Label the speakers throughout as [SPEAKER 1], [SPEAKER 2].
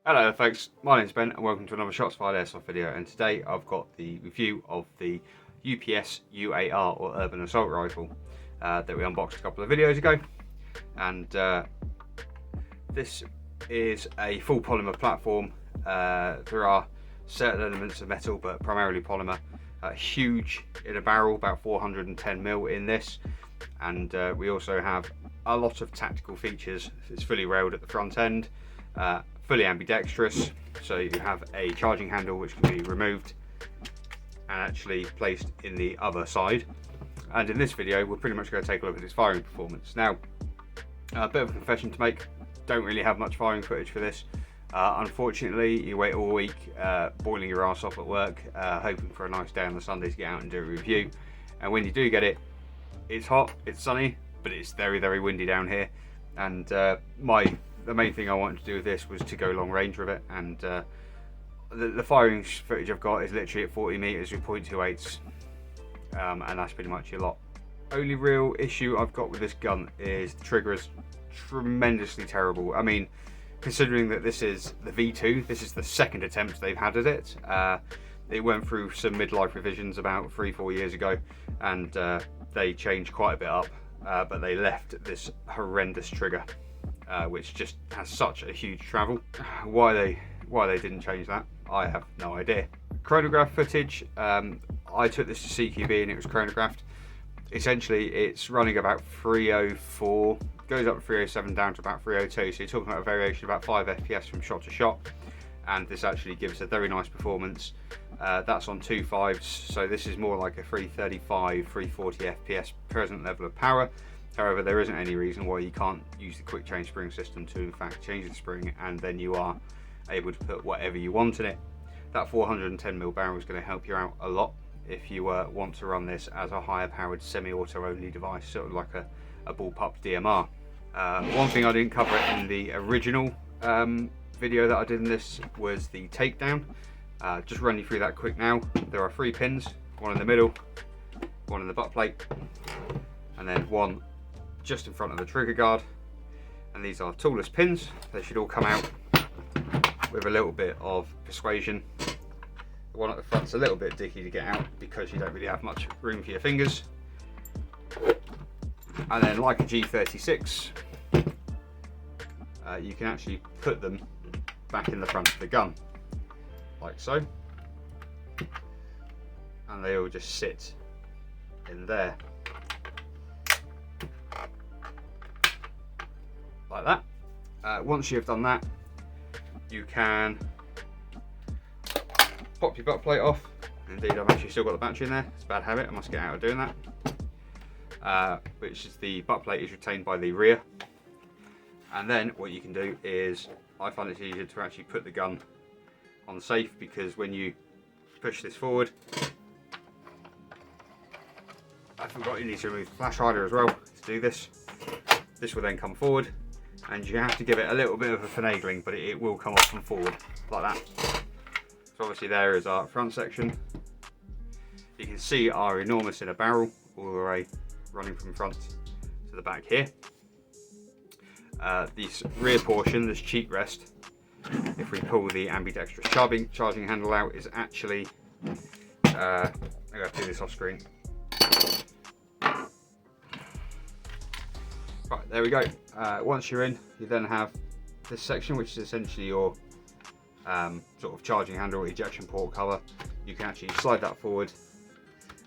[SPEAKER 1] Hello folks, my name's Ben and welcome to another Shots Fired Airsoft video, and today I've got the review of the APS UAR or Urban Assault Rifle that we unboxed a couple of videos ago. And this is a full polymer platform. There are certain elements of metal but primarily polymer. Huge in a barrel, about 410mm in this, and we also have a lot of tactical features. It's fully railed at the front end. Fully ambidextrous, so you have a charging handle which can be removed and actually placed in the other side. And in this video we're pretty much going to take a look at its firing performance. Now, a bit of a confession to make, don't really have much firing footage for this. Unfortunately, you wait all week boiling your ass off at work, hoping for a nice day on the Sunday to get out and do a review, and when you do get it, it's hot, it's sunny, but it's very, very windy down here. And the main thing I wanted to do with this was to go long range with it, and the firing footage I've got is literally at 40 meters with .28s, and that's pretty much a lot. Only real issue I've got with this gun is the trigger is tremendously terrible. I mean, considering that this is the V2, this is the second attempt they've had at it. It went through some midlife revisions about 3-4 years ago, and they changed quite a bit up, but they left this horrendous trigger. Which just has such a huge travel. Why they didn't change that, I have no idea. Chronograph footage, I took this to CQB and it was chronographed. Essentially it's running about 304, goes up to 307 down to about 302, so you're talking about a variation of about 5 FPS from shot to shot, and this actually gives a very nice performance. That's on 2.5s, so this is more like a 335, 340 FPS present level of power. However, there isn't any reason why you can't use the quick change spring system to in fact change the spring, and then you are able to put whatever you want in it. That 410mm barrel is going to help you out a lot if you want to run this as a higher powered semi-auto only device, sort of like a bullpup DMR. One thing I didn't cover in the original video that I did in this was the takedown. Just run you through that quick now. There are 3 pins, one in the middle, one in the butt plate, and then one just in front of the trigger guard, and these are toolless pins. They should all come out with a little bit of persuasion. The one at the front's a little bit dicky to get out because you don't really have much room for your fingers. And then, like a G36, you can actually put them back in the front of the gun, like so, and they all just sit in there. Like that. Once you've done that, you can pop your butt plate off. Indeed, I've actually still got the battery in there. It's a bad habit, I must get out of doing that. Which is, the butt plate is retained by the rear. And then what you can do is, I find it's easier to actually put the gun on safe, because when you push this forward, I forgot you need to remove the flash hider as well to do this. This will then come forward, and you have to give it a little bit of a finagling, but it will come off and forward like that. So obviously there is our front section. You can see our enormous inner barrel all the way running from front to the back here. This rear portion, this cheek rest, if we pull the ambidextrous charging handle out, is actually, I'm going to do this off screen. Right, there we go. Once you're in, you then have this section, which is essentially your sort of charging handle, ejection port cover. You can actually slide that forward,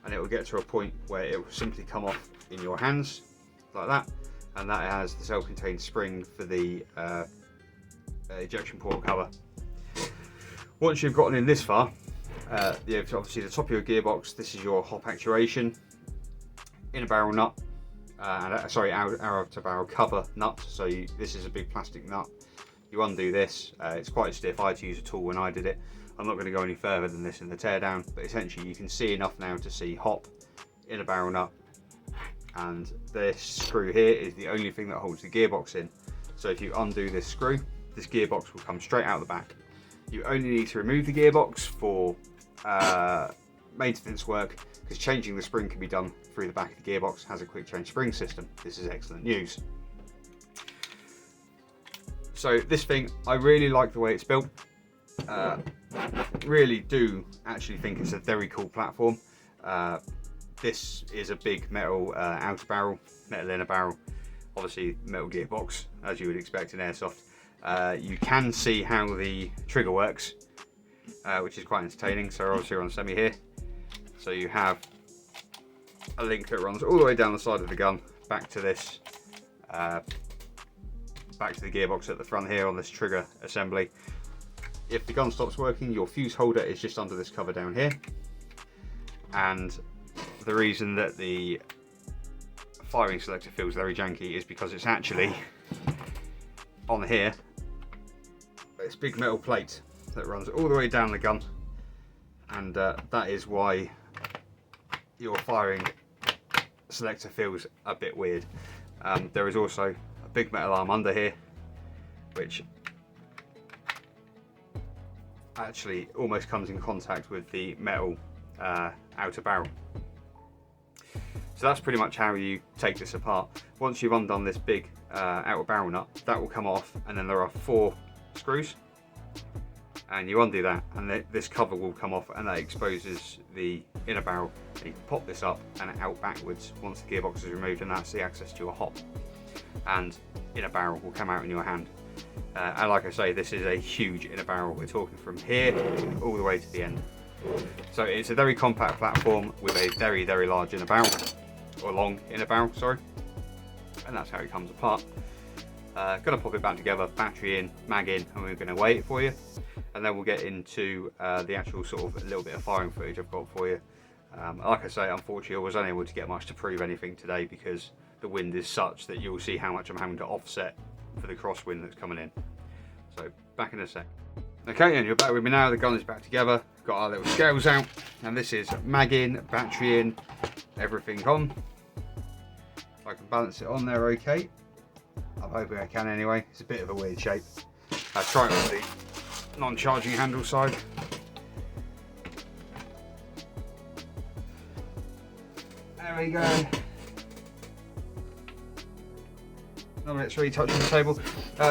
[SPEAKER 1] and it will get to a point where it will simply come off in your hands, like that. And that has the self-contained spring for the ejection port cover. Once you've gotten in this far, obviously the top of your gearbox, this is your hop actuation, inner barrel nut, arrow to barrel cover nut. So this is a big plastic nut. You undo this, it's quite stiff. I had to use a tool when I did it. I'm not going to go any further than this in the teardown, but essentially you can see enough now to see hop, inner barrel nut, and this screw here is the only thing that holds the gearbox in. So if you undo this screw, this gearbox will come straight out the back. You only need to remove the gearbox for maintenance work, because changing the spring can be done through the back of the gearbox. Has a quick change spring system. This is excellent news. So this thing, I really like the way it's built. Really do actually think it's a very cool platform. This is a big metal outer barrel, metal inner barrel, obviously metal gearbox as you would expect in airsoft. You can see how the trigger works, which is quite entertaining. So obviously we're on semi here, so you have a link that runs all the way down the side of the gun back to this, back to the gearbox at the front here on this trigger assembly. If the gun stops working, your fuse holder is just under this cover down here. And the reason that the firing selector feels very janky is because it's actually on here, this big metal plate that runs all the way down the gun, and that is why your firing selector feels a bit weird. There is also a big metal arm under here, which actually almost comes in contact with the metal outer barrel. So that's pretty much how you take this apart. Once you've undone this big outer barrel nut, that will come off, and then there are 4 screws, and you undo that, and this cover will come off, and that exposes the inner barrel. And you can pop this up and out backwards once the gearbox is removed, and that's the access to a hop, and inner barrel will come out in your hand. And like I say, this is a huge inner barrel. We're talking from here all the way to the end. So it's a very compact platform with a very, very large inner barrel, or long inner barrel, sorry. And that's how it comes apart. Gonna pop it back together, battery in, mag in, and we're gonna weigh it for you. And then we'll get into the actual sort of a little bit of firing footage I've got for you. Like I say, unfortunately I was unable to get much to prove anything today because the wind is such that you'll see how much I'm having to offset for the crosswind that's coming in. So back in a sec. Okay, and you're back with me now. The gun is back together. Got our little scales out, and this is mag in, battery in, everything on. If I can balance it on there okay. I'm hoping I can anyway. It's a bit of a weird shape. I'll try it on the non-charging handle side. There we go. Let's really touch on the table.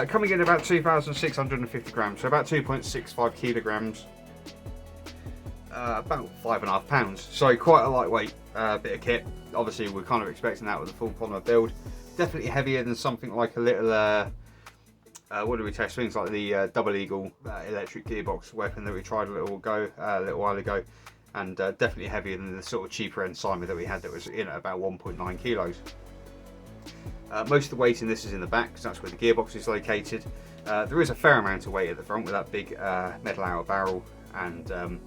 [SPEAKER 1] Coming in about 2,650 grams, so about 2.65 kilograms, about 5.5 pounds. So quite a lightweight bit of kit. Obviously, we're kind of expecting that with a full polymer build. Definitely heavier than something like a little, what did we test? Things like the Double Eagle electric gearbox weapon that we tried a little while ago. And definitely heavier than the sort of cheaper end Simon that we had that was in at about 1.9 kilos. Most of the weight in this is in the back, because that's where the gearbox is located. There is a fair amount of weight at the front with that big metal outer barrel, and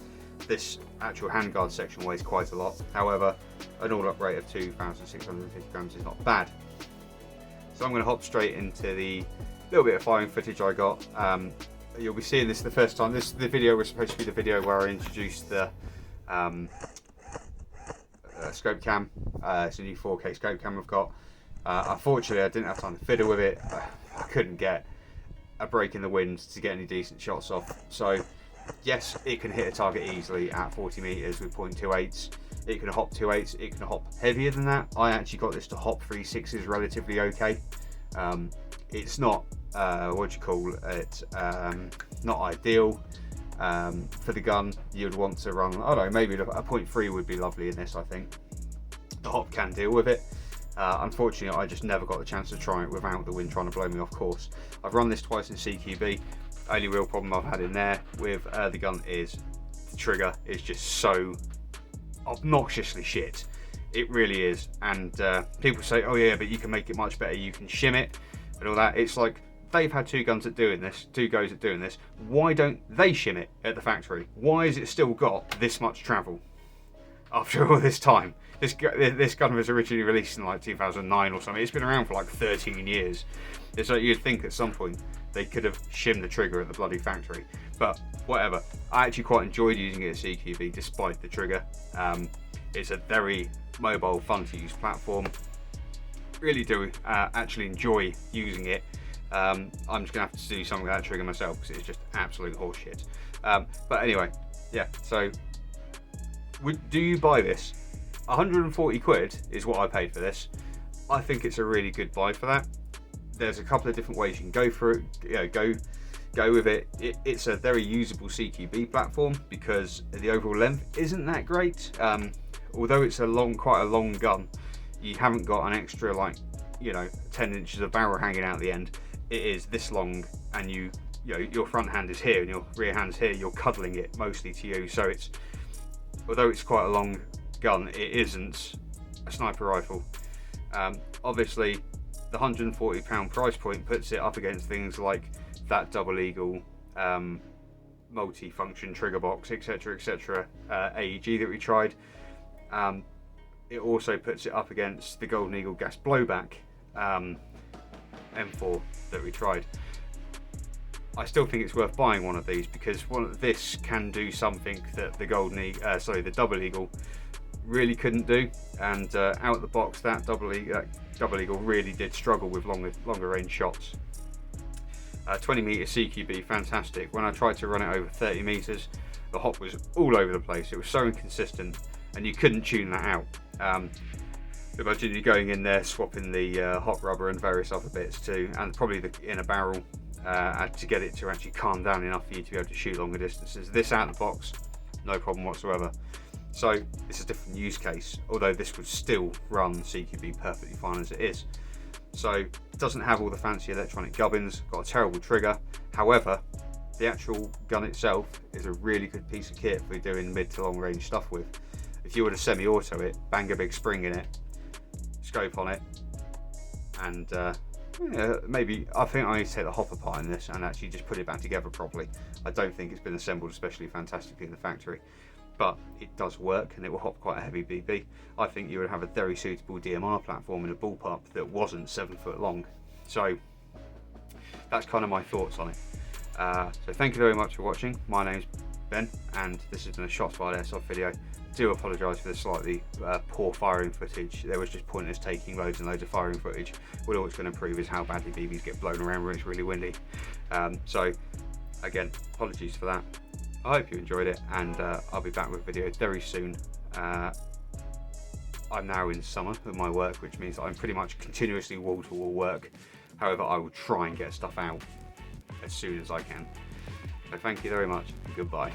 [SPEAKER 1] this actual handguard section weighs quite a lot. However, an all-up rate of 2,650 grams is not bad. So I'm going to hop straight into the little bit of firing footage I got. You'll be seeing this the first time. The video was supposed to be the video where I introduced the scope cam. It's a new 4K scope cam I've got. Unfortunately, I didn't have time to fiddle with it. I couldn't get a break in the wind to get any decent shots off. So, yes, it can hit a target easily at 40 meters with .28s. It can hop 2.8s. It can hop heavier than that. I actually got this to hop 3.6s relatively okay. It's not what do you call it? Not ideal for the gun. You'd want to run. I don't know. Maybe a 0.3 would be lovely in this. I think the hop can deal with it. Unfortunately, I just never got the chance to try it without the wind trying to blow me off course. I've run this twice in CQB. Only real problem I've had in there with the gun is the trigger is just so obnoxiously shit. It really is. And people say, oh yeah, but you can make it much better, you can shim it and all that. It's like, they've had two goes at doing this. Why don't they shim it at the factory? Why has it still got this much travel after all this time? This gun was originally released in like 2009 or something. It's been around for like 13 years. It's like you'd think at some point they could have shimmed the trigger at the bloody factory. But whatever. I actually quite enjoyed using it at CQB despite the trigger. It's a very mobile, fun to use platform. Really do actually enjoy using it. I'm just going to have to do something with that trigger myself because it's just absolute horseshit. But anyway, yeah, so do you buy this? 140 quid is what I paid for this. I think it's a really good buy for that. there's a couple of different ways you can go for it. Go with it. It's a very usable CQB platform because the overall length isn't that great. Although it's quite a long gun, you haven't got an extra 10 inches of barrel hanging out the end. It is this long, and your front hand is here and your rear hand's here. You're cuddling it mostly to you. So although it's quite a long gun, it isn't a sniper rifle. Obviously, the £140 price point puts it up against things like that double eagle, multi-function trigger box, etc., etc., AEG that we tried. It also puts it up against the Golden Eagle gas blowback M4 that we tried. I still think it's worth buying one of these because this can do something that the double eagle really couldn't do, and out the box that double eagle really did struggle with longer range shots. 20 meter CQB, fantastic. When I tried to run it over 30 meters, the hop was all over the place. It was so inconsistent, and you couldn't tune that out. Imagine you going in there, swapping the hot rubber and various other bits too, and probably the inner barrel to get it to actually calm down enough for you to be able to shoot longer distances. This out of the box, no problem whatsoever. So it's a different use case, although this would still run CQB perfectly fine as it is. So it doesn't have all the fancy electronic gubbins, got a terrible trigger. However, the actual gun itself is a really good piece of kit for doing mid to long range stuff with. If you were to semi-auto it, bang a big spring in it, scope on it, and maybe I think I need to take the hop apart in this and actually just put it back together properly. I don't think it's been assembled especially fantastically in the factory, but it does work and it will hop quite a heavy BB. I think you would have a very suitable DMR platform in a bullpup that wasn't 7 foot long. So that's kind of my thoughts on it. So thank you very much for watching. My name's Ben, and this has been a shots fired airsoft video. I do apologise for the slightly poor firing footage. There was just pointless taking loads and loads of firing footage. All it's going to prove is how badly BBs get blown around when it's really windy. So again, apologies for that. I hope you enjoyed it, and I'll be back with a video very soon. I'm now in summer with my work, which means that I'm pretty much continuously wall-to-wall work. However, I will try and get stuff out as soon as I can. So thank you very much, and goodbye.